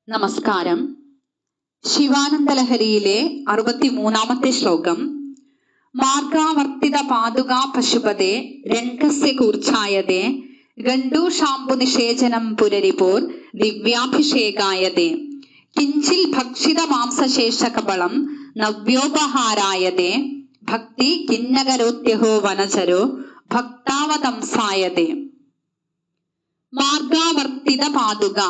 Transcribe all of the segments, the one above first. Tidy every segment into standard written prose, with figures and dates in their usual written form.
നമസ്കാരം. ശിവാനന്ദലഹരിയിലെ 63-ാമത്തെ ശ്ലോകം. മാർഗാവർത്തിത പാതുകാ പശുപതേ രംഗസ്യ കൂർച്ഛായതേ ഗണ്ഡൂഷാംബു നിഷേചനം പുരരിപോർ ദിവ്യാഭിഷേകായതേ കിഞ്ചിൽ ഭക്ഷിത മാംസശേഷകബളം നവ്യോപഹാരായതേ ഭക്തി കിന്നകരോത്യഹോ വനചരോ ഭക്താവതംസായതേ. മാർഗാവർത്തിത പാതുക,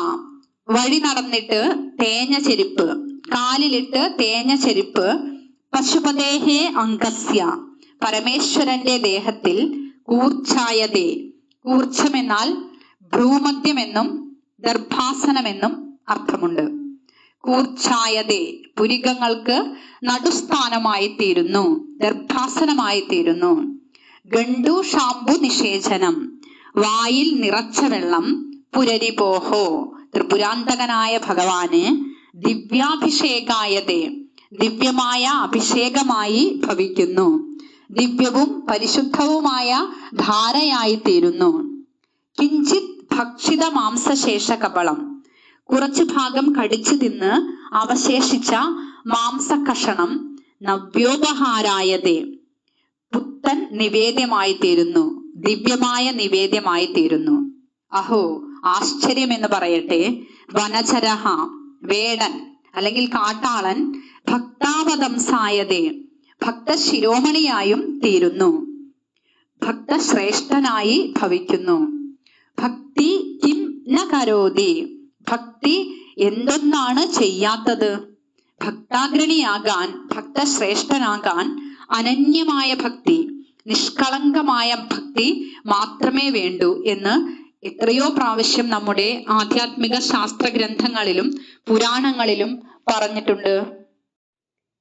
വഴി നടന്നിട്ട് തേഞ്ഞ ചെരുപ്പ്, കാലിലിട്ട് തേഞ്ഞ ചെരുപ്പ്. പശുപതേഹേ അംഗസ്യ, പരമേശ്വരന്റെ ദേഹത്തിൽ. കൂർച്ഛായതേ, കൂർച്ഛമെന്നാൽ ഭ്രൂമധ്യമെന്നും ഗർഭാസനമെന്നും അർത്ഥമുണ്ട്. കൂർച്ഛായതേ, പുരികങ്ങൾക്ക് നടുസ്ഥാനമായി തീരുന്നു, ഗർഭാസനമായി തീരുന്നു. ഗണ്ഡൂഷാംബു നിഷേചനം, വായിൽ നിറച്ച വെള്ളം. പുരരിപോഹോ, ത്രിപുരാന്തകനായ ഭഗവാന്. ദിവ്യാഭിഷേകായതേ, ദിവ്യമായ അഭിഷേകമായി ഭവിക്കുന്നു. ദിവ്യവും പരിശുദ്ധവുമായ ധാരയായി തീരുന്നു. കിഞ്ചിത് ഭക്ഷിത മാംസശേഷകബളം, കുറച്ചു ഭാഗം കടിച്ചു തിന്ന് അവശേഷിച്ച മാംസകഷണം. നവ്യോപഹാരായതേ, പുത്തൻ നിവേദ്യമായി തീരുന്നു, ദിവ്യമായ നിവേദ്യമായി തീരുന്നു. അഹോ, ആശ്ചര്യം എന്ന് പറയട്ടെ. വനചരഹ, വേടൻ അല്ലെങ്കിൽ കാട്ടാളൻ. ഭക്താവതംസായതേ, ഭക്തശിരോമണിയായും തീരുന്നു, ഭക്തശ്രേഷ്ഠനായി ഭവിക്കുന്നു. ഭക്തി കിം ന കരോതി, ഭക്തി എന്തൊന്നാണ് ചെയ്യാത്തത്? ഭക്താഗ്രണീയാകാൻ, ഭക്തശ്രേഷ്ഠനാകാൻ അനന്യമായ ഭക്തി, നിഷ്കളങ്കമായ ഭക്തി മാത്രമേ വേണ്ടൂ എന്ന് എത്രയോ പ്രാവശ്യം നമ്മുടെ ആധ്യാത്മിക ശാസ്ത്ര ഗ്രന്ഥങ്ങളിലും പുരാണങ്ങളിലും പറഞ്ഞിട്ടുണ്ട്.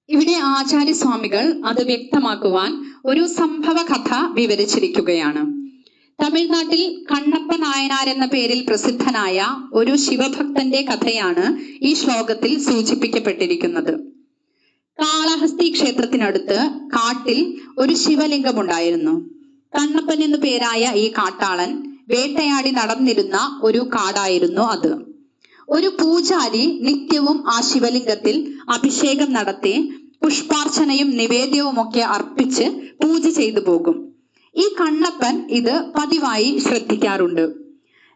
ഇവിടെ ആചാര്യസ്വാമികൾ അത് വ്യക്തമാക്കുവാൻ ഒരു സംഭവ കഥ വിവരിച്ചിരിക്കുകയാണ്. തമിഴ്നാട്ടിൽ കണ്ണപ്പ നായനാർ എന്ന പേരിൽ പ്രസിദ്ധനായ ഒരു ശിവഭക്തന്റെ കഥയാണ് ഈ ശ്ലോകത്തിൽ സൂചിപ്പിക്കപ്പെട്ടിരിക്കുന്നത്. കാളഹസ്തി ക്ഷേത്രത്തിനടുത്ത് കാട്ടിൽ ഒരു ശിവലിംഗമുണ്ടായിരുന്നു. കണ്ണപ്പൻ എന്നു പേരായ ഈ കാട്ടാളൻ വേട്ടയാടി നടന്നിരുന്ന ഒരു കാടായിരുന്നു അത്. ഒരു പൂജാരി നിത്യവും ആ ശിവലിംഗത്തിൽ അഭിഷേകം നടത്തി പുഷ്പാർച്ചനയും നിവേദ്യവുമൊക്കെ അർപ്പിച്ച് പൂജ ചെയ്തു പോകും. ഈ കണ്ണപ്പൻ ഇത് പതിവായി ശ്രദ്ധിക്കാറുണ്ട്.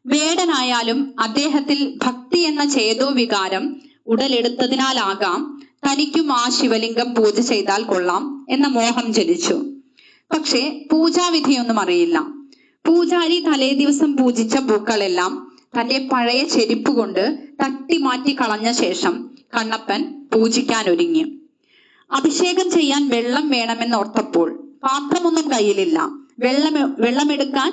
വേടനായാലും അദ്ദേഹത്തിൽ ഭക്തി എന്ന ചേതോ വികാരം ഉടലെടുത്തതിനാലാകാം തനിക്കും ആ ശിവലിംഗം പൂജ ചെയ്താൽ കൊള്ളാം എന്ന മോഹം ജനിച്ചു. പക്ഷേ പൂജാവിധിയൊന്നും അറിയില്ല. പൂജാരി തലേ ദിവസം പൂജിച്ച പൂക്കളെല്ലാം തന്റെ പഴയ ചെരുപ്പ് കൊണ്ട് തട്ടി മാറ്റി കളഞ്ഞ ശേഷം കണ്ണപ്പൻ പൂജിക്കാൻ ഒരുങ്ങി. അഭിഷേകം ചെയ്യാൻ വെള്ളം വേണമെന്നോർത്തപ്പോൾ പാത്രമൊന്നും കയ്യിലില്ല. വെള്ളമെടുക്കാൻ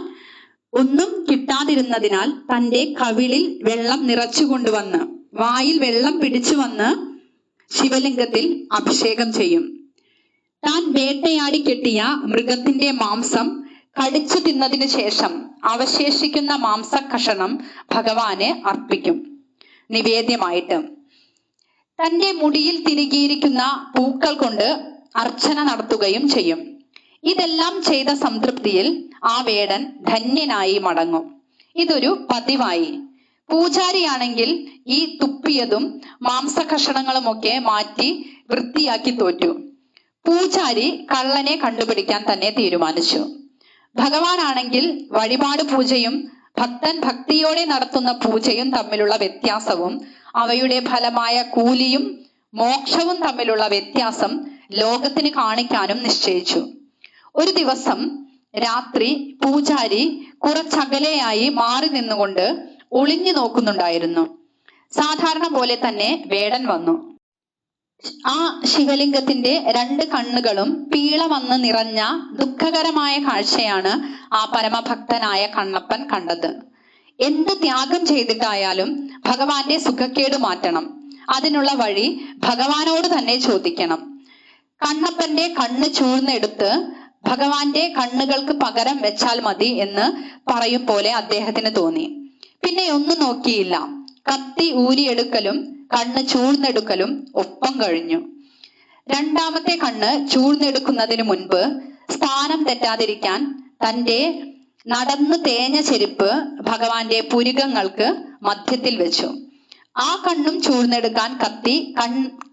ഒന്നും കിട്ടാതിരുന്നതിനാൽ തന്റെ കവിളിൽ വെള്ളം നിറച്ചു കൊണ്ടുവന്ന് വായിൽ വെള്ളം പിടിച്ചു വന്ന് ശിവലിംഗത്തിൽ അഭിഷേകം ചെയ്യും. താൻ വേട്ടയാടി കെട്ടിയ മൃഗത്തിന്റെ മാംസം കടിച്ചു തിന്നതിന് ശേഷം അവശേഷിക്കുന്ന മാംസകഷണം ഭഗവാന് അർപ്പിക്കും നിവേദ്യമായിട്ട്. തന്റെ മുടിയിൽ തിരികിയിരിക്കുന്ന പൂക്കൾ കൊണ്ട് അർച്ചന നടത്തുകയും ചെയ്യും. ഇതെല്ലാം ചെയ്ത സംതൃപ്തിയിൽ ആ വേടൻ ധന്യനായി മടങ്ങും. ഇതൊരു പതിവായി. പൂജാരിയാണെങ്കിൽ ഈ തുപ്പിയതും മാംസകഷണങ്ങളുമൊക്കെ മാറ്റി വൃത്തിയാക്കി തോറ്റു. പൂജാരി കള്ളനെ കണ്ടുപിടിക്കാൻ തന്നെ തീരുമാനിച്ചു. ഭഗവാനാണെങ്കിൽ വഴിപാട് പൂജയും ഭക്തൻ ഭക്തിയോടെ നടത്തുന്ന പൂജയും തമ്മിലുള്ള വ്യത്യാസവും അവയുടെ ഫലമായ കൂലിയും മോക്ഷവും തമ്മിലുള്ള വ്യത്യാസം ലോകത്തിന് കാണിക്കാനും നിശ്ചയിച്ചു. ഒരു ദിവസം രാത്രി പൂജാരി കുറച്ചകലെയായി മാറി നിന്നുകൊണ്ട് ഒളിഞ്ഞു നോക്കുന്നുണ്ടായിരുന്നു. സാധാരണ പോലെ തന്നെ വേടൻ വന്നു. ആ ശിവലിംഗത്തിന്റെ 2 കണ്ണുകളും പീള വന്ന് നിറഞ്ഞ ദുഃഖകരമായ കാഴ്ചയാണ് ആ പരമഭക്തനായ കണ്ണപ്പൻ കണ്ടത്. എന്ത് ത്യാഗം ചെയ്തിട്ടായാലും ഭഗവാന്റെ സുഖക്കേട് മാറ്റണം. അതിനുള്ള വഴി ഭഗവാനോട് തന്നെ ചോദിക്കണം. കണ്ണപ്പന്റെ കണ്ണ് ചൂഴ്ന്നെടുത്ത് ഭഗവാന്റെ കണ്ണുകൾക്ക് പകരം വെച്ചാൽ മതി എന്ന് പറയും പോലെ അദ്ദേഹത്തിന് തോന്നി. പിന്നെ ഒന്നും നോക്കിയില്ല. കത്തി ഊരിയെടുക്കലും കണ്ണ് ചൂഴ്ന്നെടുക്കലും ഒപ്പം കഴിഞ്ഞു. 2ാമത്തെ കണ്ണ് ചൂഴ്ന്നെടുക്കുന്നതിന് മുൻപ് സ്ഥാനം തെറ്റാതിരിക്കാൻ തന്റെ നടന്നു തേഞ്ഞ ചെരുപ്പ് ഭഗവാന്റെ പുരികങ്ങൾക്ക് മധ്യത്തിൽ വെച്ചു. ആ കണ്ണും ചൂഴ്ന്നെടുക്കാൻ കത്തി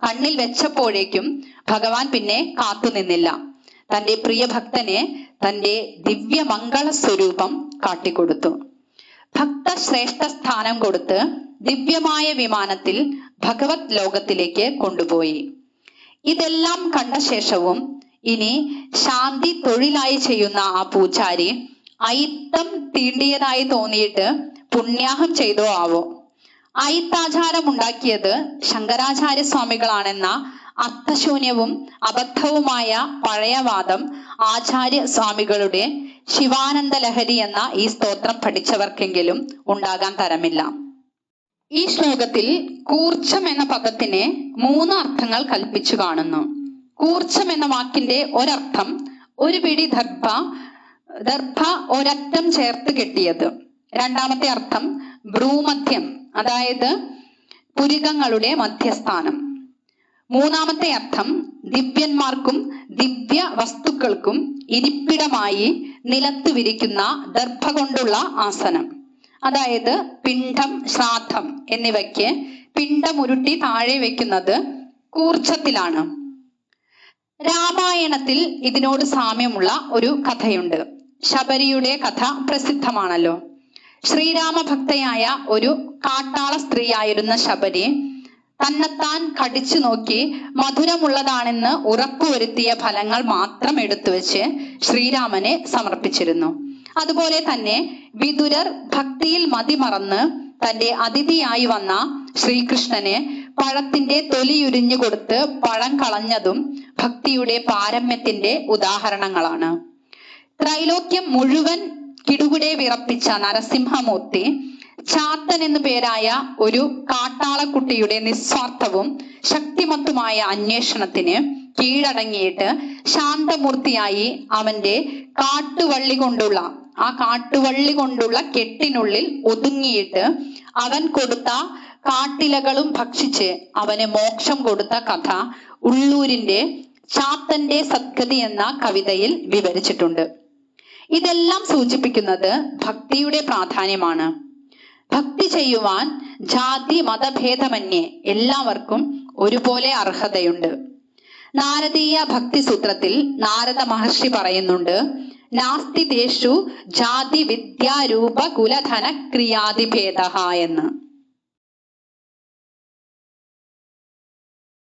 കണ്ണിൽ വെച്ചപ്പോഴേക്കും ഭഗവാൻ പിന്നെ കാത്തു നിന്നില്ല. തന്റെ പ്രിയ ഭക്തനെ തന്റെ ദിവ്യമംഗള സ്വരൂപം കാട്ടിക്കൊടുത്തു. ഭക്ത ശ്രേഷ്ഠ സ്ഥാനം കൊടുത്ത് ദിവ്യമായ വിമാനത്തിൽ ഭഗവത് ലോകത്തിലേക്ക് കൊണ്ടുപോയി. ഇതെല്ലാം കണ്ട ശേഷവും ഇനി ശാന്തി തൊഴിലായി ചെയ്യുന്ന ആ പൂജാരി അയിത്തം തീണ്ടിയതായി തോന്നിയിട്ട് പുണ്യാഹം ചെയ്തോ ആവോ. അയിത്താചാരം ഉണ്ടാക്കിയത് ശങ്കരാചാര്യ സ്വാമികളാണെന്ന അർത്ഥശൂന്യവും അബദ്ധവുമായ പഴയ വാദം ആചാര്യ സ്വാമികളുടെ ശിവാനന്ദ ലഹരി എന്ന ഈ സ്തോത്രം പഠിച്ചവർക്കെങ്കിലും ഉണ്ടാകാൻ തരമില്ല. ഈ ശ്ലോകത്തിൽ കൂർച്ചം എന്ന പദത്തിന് 3 അർത്ഥങ്ങൾ കൽപ്പിച്ചു കാണുന്നു. കൂർച്ചം എന്ന വാക്കിന്റെ ഒരർത്ഥം ഒരു പിടി ദർഭ ഒരറ്റം ചേർത്ത് കെട്ടിയത്. രണ്ടാമത്തെ അർത്ഥം ഭ്രൂമധ്യം, അതായത് പുരികങ്ങളുടെ മധ്യസ്ഥാനം. മൂന്നാമത്തെ അർത്ഥം ദിവ്യന്മാർക്കും ദിവ്യ വസ്തുക്കൾക്കും ഇരിപ്പിടമായി നിലത്ത് വിരിക്കുന്ന ദർഭ കൊണ്ടുള്ള ആസനം. അതായത് പിണ്ഡം, ശ്രാദ്ധം എന്നിവയ്ക്ക് പിണ്ഡമുരുട്ടി താഴെ വെക്കുന്നത് കൂർച്ചത്തിലാണ്. രാമായണത്തിൽ ഇതിനോട് സാമ്യമുള്ള ഒരു കഥയുണ്ട്. ശബരിയുടെ കഥ പ്രസിദ്ധമാണല്ലോ. ശ്രീരാമ ഭക്തയായ ഒരു കാട്ടാള സ്ത്രീയായിരുന്ന ശബരി തന്നെത്താൻ കടിച്ചു നോക്കി മധുരമുള്ളതാണെന്ന് ഉറപ്പുവരുത്തിയ ഫലങ്ങൾ മാത്രം എടുത്തു വെച്ച് ശ്രീരാമനെ സമർപ്പിച്ചിരുന്നു. അതുപോലെ തന്നെ വിതുരർ ഭക്തിയിൽ മതിമറന്ന് തന്റെ അതിഥിയായി വന്ന ശ്രീകൃഷ്ണന് പഴത്തിന്റെ തൊലിയുരിഞ്ഞു കൊടുത്ത് പഴം കളഞ്ഞതും ഭക്തിയുടെ പാരമ്യത്തിന്റെ ഉദാഹരണങ്ങളാണ്. ത്രൈലോക്യം മുഴുവൻ കിടുകിടെ വിറപ്പിച്ച നരസിംഹമൂർത്തി ചാത്തൻ എന്നു പേരായ ഒരു കാട്ടാളക്കുട്ടിയുടെ നിസ്വാർത്ഥവും ശക്തിമത്തുമായ അന്വേഷണത്തിന് കീഴടങ്ങിയിട്ട് ശാന്തമൂർത്തിയായി അവന്റെ കാട്ടുവള്ളി കൊണ്ടുള്ള കെട്ടിനുള്ളിൽ ഒതുങ്ങിയിട്ട് അവൻ കൊടുത്ത കാട്ടിലകളും ഭക്ഷിച്ച് അവന് മോക്ഷം കൊടുത്ത കഥ ഉള്ളൂരിന്റെ ചാത്തന്റെ സദ്ഗതി എന്ന കവിതയിൽ വിവരിച്ചിട്ടുണ്ട്. ഇതെല്ലാം സൂചിപ്പിക്കുന്നത് ഭക്തിയുടെ പ്രാധാന്യമാണ്. ഭക്തി ചെയ്യുവാൻ ജാതി മതഭേദമന്യേ എല്ലാവർക്കും ഒരുപോലെ അർഹതയുണ്ട്. നാരദീയ ഭക്തി സൂത്രത്തിൽ നാരദ മഹർഷി പറയുന്നുണ്ട്, നാസ്തി തേഷു ജാതി വിദ്യാരൂപ കുലധന ക്രിയാതിഭേദ എന്ന്.